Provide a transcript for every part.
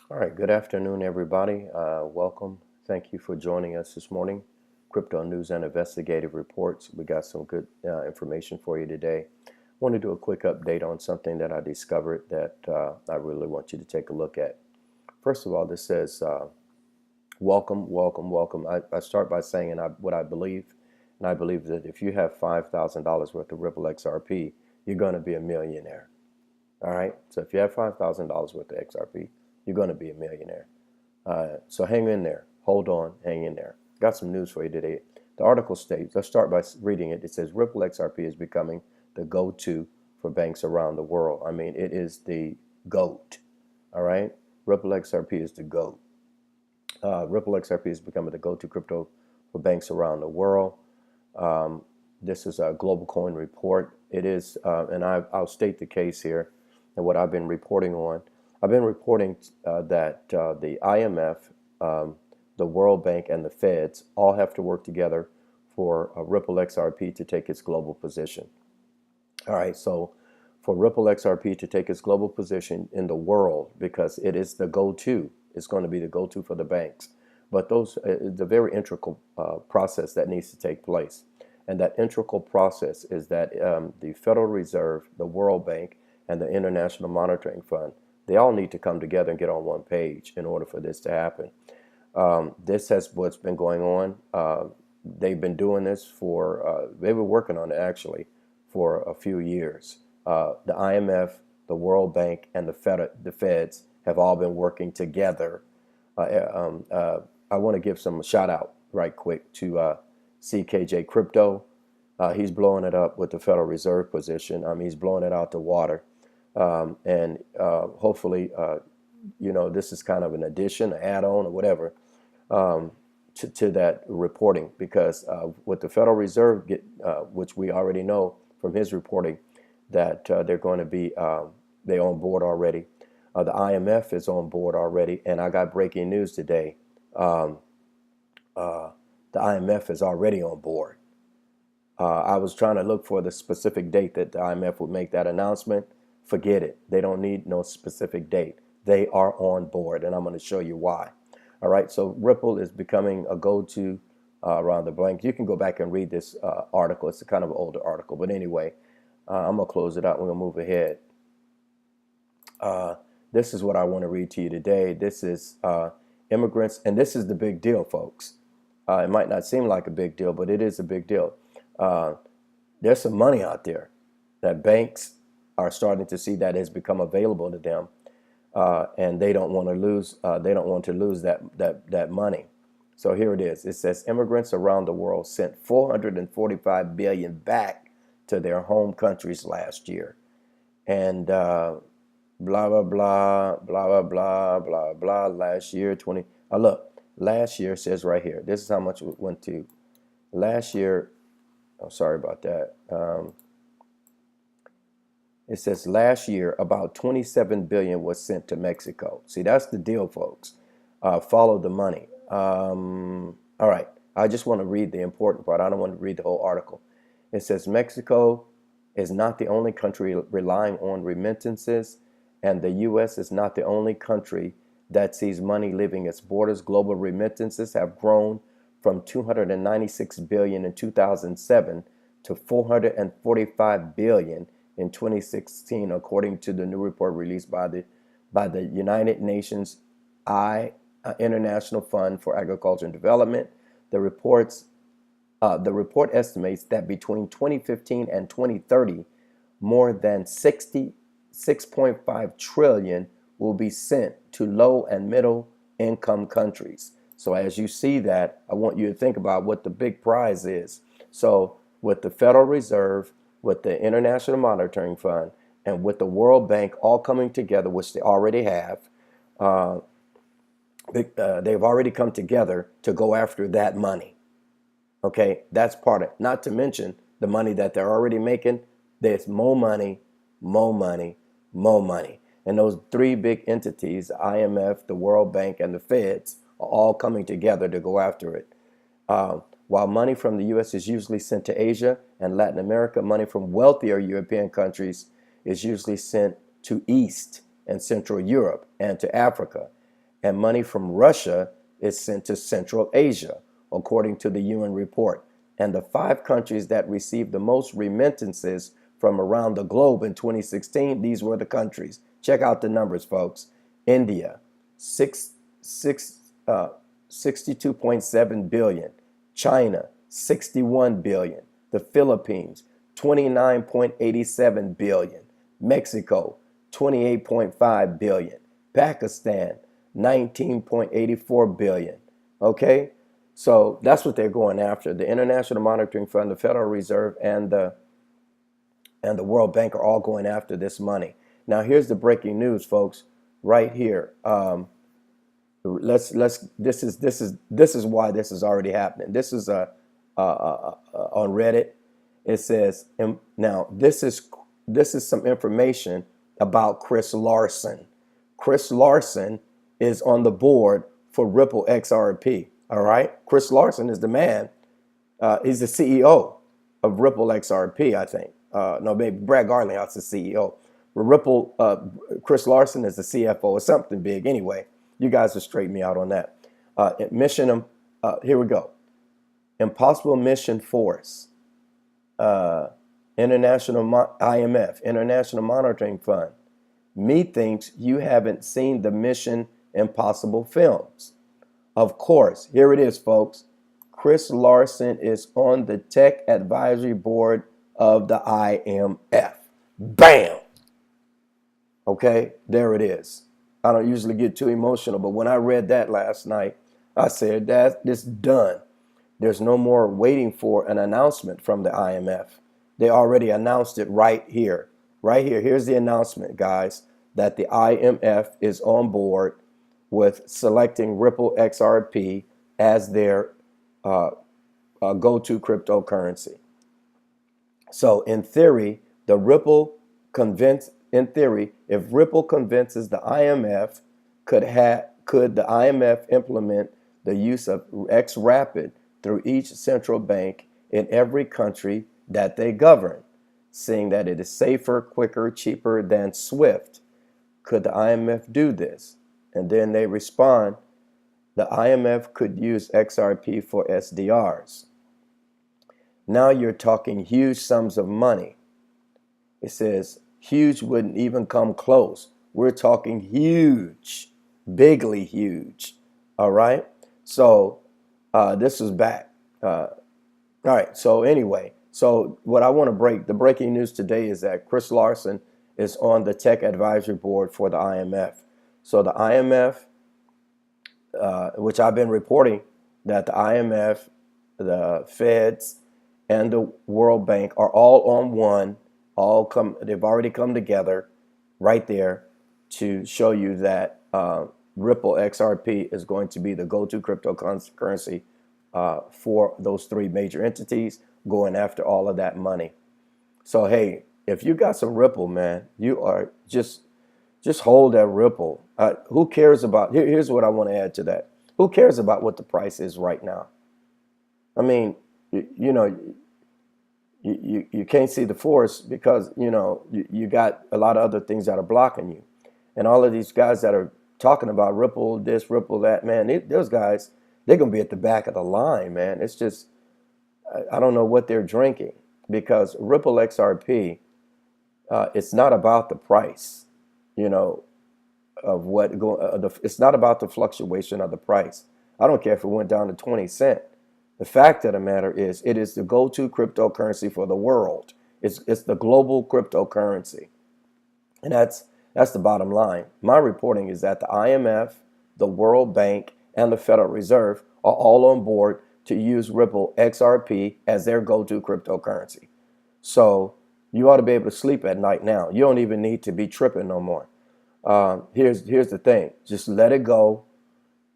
All right, good afternoon, everybody. Welcome. Thank you for joining us this morning. Crypto News and Investigative Reports. We got some good information for you today. I want to do a quick update on something that I discovered that I really want you to take a look at. First of all, this says, welcome, welcome, welcome. I start by saying what I believe, and I believe that if you have $5,000 worth of Ripple XRP, you're going to be a millionaire. All right, so if you have $5,000 worth of XRP, you're going to be a millionaire. So hang in there. Hold on. Hang in there. Got some news for you today. The article states, let's start by reading it. It says Ripple XRP is becoming the go-to for banks around the world. I mean, it is the GOAT. All right. Ripple XRP is the GOAT. Ripple XRP is becoming the go-to crypto for banks around the world. This is a global coin report. It is, and I'll state the case here and what I've been reporting on. I've been reporting that the IMF, the World Bank, and the Feds all have to work together for Ripple XRP to take its global position. All right, so for Ripple XRP to take its global position in the world, because it is the go-to, it's going to be the go-to for the banks. But those, the very integral process that needs to take place. And that integral process is that the Federal Reserve, the World Bank, and the International Monitoring Fund, they all need to come together and get on one page in order for this to happen. This has what's been going on. They've been doing this for, they were working on it actually for a few years. The IMF, the World Bank, and the Feds have all been working together. I want to give some shout out right quick to CKJ Crypto. He's blowing it up with the Federal Reserve position. He's blowing it out the water. And hopefully, this is kind of an addition, an add-on, or whatever to that reporting, because with the Federal Reserve, which we already know from his reporting, that they're going to be they're on board already. The IMF is on board already, and I got breaking news today. The IMF is already on board. I was trying to look for the specific date that the IMF would make that announcement. Forget it. They don't need no specific date. They are on board, and I'm going to show you why. All right, so Ripple is becoming a go-to around the blank. You can go back and read this article. It's a kind of older article, but anyway, I'm going to close it out. We're going to move ahead. This is what I want to read to you today. This is immigrants, and this is the big deal, folks. It might not seem like a big deal, but it is a big deal. There's some money out there that banks are starting to see that has become available to them, and they don't want to lose. They don't want to lose that money. So here it is. It says immigrants around the world sent 445 billion back to their home countries last year, and blah blah blah blah blah blah blah blah. Last year, look. Last year says right here. This is how much it went to. Last year. Oh, sorry about that. It says last year about 27 billion was sent to Mexico. See, that's the deal, folks. Follow the money. All right. I just want to read the important part. I don't want to read the whole article. It says Mexico is not the only country relying on remittances, and the U.S. is not the only country that sees money leaving its borders. Global remittances have grown from 296 billion in 2007 to 445 billion in 2016, according to the new report released by the United Nations International Fund for Agriculture and Development. The report estimates that between 2015 and 2030, more than 66.5 trillion will be sent to low and middle income countries. So as you see that, I want you to think about what the big prize is. So with the Federal Reserve, with the International Monitoring Fund, and with the World Bank all coming together, which they already have, they've already come together to go after that money. Okay, that's part of it. Not to mention the money that they're already making. There's more money, more money, more money. And those three big entities, IMF, the World Bank, and the Feds, are all coming together to go after it. While money from the U.S. is usually sent to Asia and Latin America, money from wealthier European countries is usually sent to East and Central Europe and to Africa. and money from Russia is sent to Central Asia, according to the UN report. And the 5 countries that received the most remittances from around the globe in 2016, these were the countries. Check out the numbers, folks. India, 62.7 billion. China, 61 billion. The Philippines, 29.87 billion. Mexico, 28.5 billion. Pakistan, 19.84 billion. Okay? So that's what they're going after. The International Monetary Fund, the Federal Reserve, and the World Bank are all going after this money. Now, here's the breaking news, folks. Right here. This is why this is already happening. This is on Reddit. It says, now this is some information about Chris Larsen. Chris Larsen is on the board for Ripple XRP. All right, Chris Larsen is the man. He's the CEO of Ripple XRP, I think. No, maybe Brad Garlinghouse is the CEO. Ripple, Chris Larsen is the CFO or something big. Anyway, you guys will straighten me out on that. Here we go. Impossible Mission Force, IMF, International Monitoring Fund. Methinks you haven't seen the Mission Impossible films. Of course, here it is, folks. Chris Larsen is on the tech advisory board of the IMF. Bam! Okay, there it is. I don't usually get too emotional, but when I read that last night, I said that it's done. There's no more waiting for an announcement from the IMF. They already announced it right here. Right here. Here's the announcement, guys, that the IMF is on board with selecting Ripple XRP as their go-to cryptocurrency. So in theory, if Ripple convinces the IMF, could the IMF implement the use of xRapid through each central bank in every country that they govern, seeing that it is safer, quicker, cheaper than SWIFT? Could the IMF do this? And then they respond, the IMF could use XRP for SDRs. Now you're talking huge sums of money. It says huge wouldn't even come close. We're talking huge, bigly huge. All right. So this is back. All right. So anyway, so what I want to the breaking news today is that Chris Larsen is on the tech advisory board for the IMF. So the IMF, which I've been reporting that the IMF, the Feds, and the World Bank are all on one, they've already come together right there to show you that Ripple XRP is going to be the go-to cryptocurrency for those 3 major entities going after all of that money. So, hey, if you got some Ripple, man, you are just hold that Ripple. Who cares about, here's what I want to add to that. Who cares about what the price is right now? I mean, you can't see the forest because, you got a lot of other things that are blocking you. And all of these guys that are talking about Ripple this, Ripple that, man, those guys, they're going to be at the back of the line, man. It's just, I don't know what they're drinking, because Ripple XRP, it's not about the price, of it's not about the fluctuation of the price. I don't care if it went down to 20 cents. The fact of the matter is, it is the go-to cryptocurrency for the world. It's the global cryptocurrency. And that's the bottom line. My reporting is that the IMF, the World Bank, and the Federal Reserve are all on board to use Ripple XRP as their go-to cryptocurrency. So you ought to be able to sleep at night now. You don't even need to be tripping no more. Here's the thing. Just let it go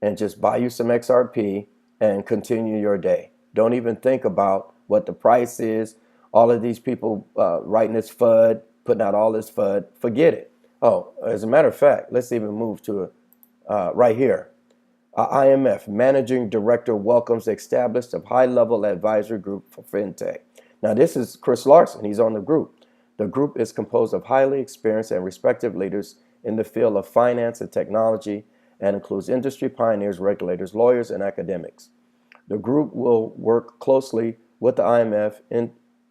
and just buy you some XRP and continue your day. Don't even think about what the price is. All of these people writing this FUD, putting out all this FUD, forget it. Oh, as a matter of fact, let's even move to right here. IMF Managing Director welcomes established a high-level advisory group for fintech. Now, this is Chris Larsen. He's on the group. The group is composed of highly experienced and respected leaders in the field of finance and technology, and includes industry pioneers, regulators, lawyers, and academics. The group will work closely with the IMF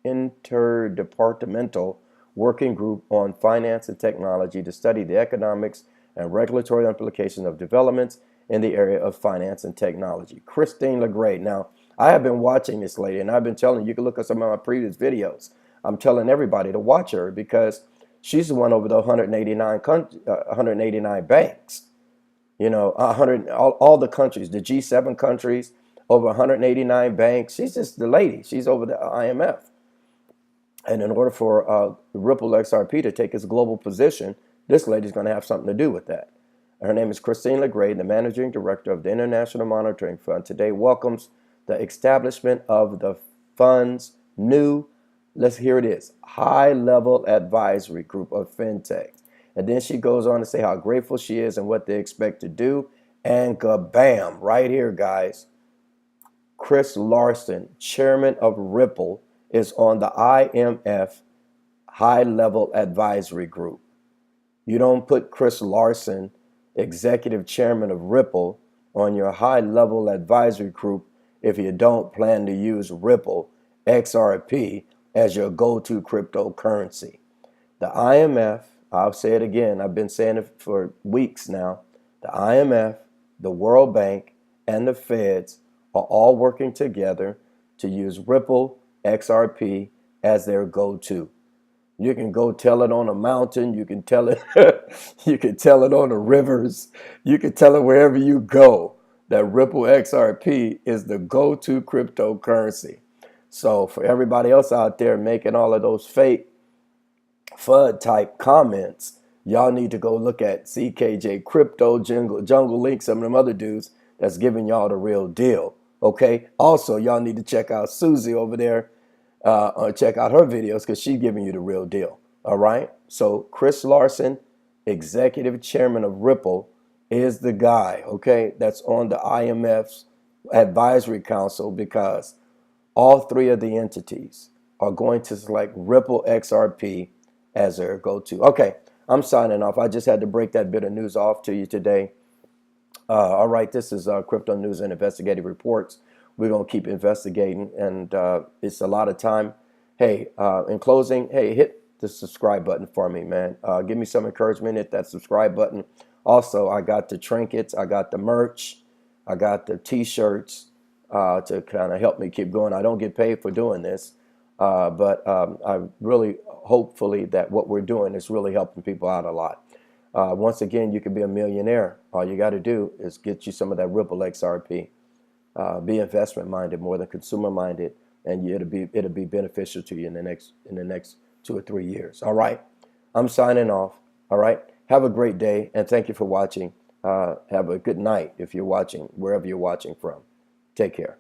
Interdepartmental Working Group on Finance and Technology to study the economics and regulatory implications of developments in the area of finance and technology. Christine Lagarde. Now, I have been watching this lady, and I've been telling you can look at some of my previous videos. I'm telling everybody to watch her because she's the one over the 189 banks. 100 all the countries, the G7 countries, over 189 banks. She's just the lady. She's over the IMF. And in order for Ripple XRP to take its global position, this lady's going to have something to do with that. Her name is Christine Lagarde, the managing director of the International Monetary Fund. Today welcomes the establishment of the fund's new, here it is, high-level advisory group of fintech. And then she goes on to say how grateful she is and what they expect to do. And kabam, right here, guys, Chris Larsen, chairman of Ripple, is on the IMF high-level advisory group. You don't put Chris Larsen, executive chairman of Ripple, on your high-level advisory group if you don't plan to use Ripple XRP as your go-to cryptocurrency. The IMF, I'll say it again, I've been saying it for weeks now, the IMF, the World Bank, and the Feds are all working together to use Ripple XRP as their go-to. You can go tell it on a mountain, you can tell it you can tell it on the rivers, you can tell it wherever you go that Ripple XRP is the go-to cryptocurrency. So for everybody else out there making all of those fake FUD type comments, y'all need to go look at CKJ Crypto, Jungle Link, some of them other dudes that's giving y'all the real deal. Okay. Also, y'all need to check out Susie over there, or check out her videos because she's giving you the real deal. All right. So Chris Larsen, executive chairman of Ripple, is the guy. Okay, that's on the IMF's advisory council because all three of the entities are going to select Ripple XRP as their go-to. Okay, I'm signing off. I just had to break that bit of news off to you today. All right, this is Crypto News and Investigative Reports. We're going to keep investigating, and it's a lot of time. Hey, in closing, hey, hit the subscribe button for me, man. Give me some encouragement. Hit that subscribe button. Also, I got the trinkets. I got the merch. I got the T-shirts to kind of help me keep going. I don't get paid for doing this, but I really, hopefully, that what we're doing is really helping people out a lot. Once again, you can be a millionaire. All you got to do is get you some of that Ripple XRP. Be investment minded more than consumer minded, and it'll be beneficial to you in the next 2 or 3 years. All right, I'm signing off. All right, have a great day, and thank you for watching. Have a good night if you're watching wherever you're watching from. Take care.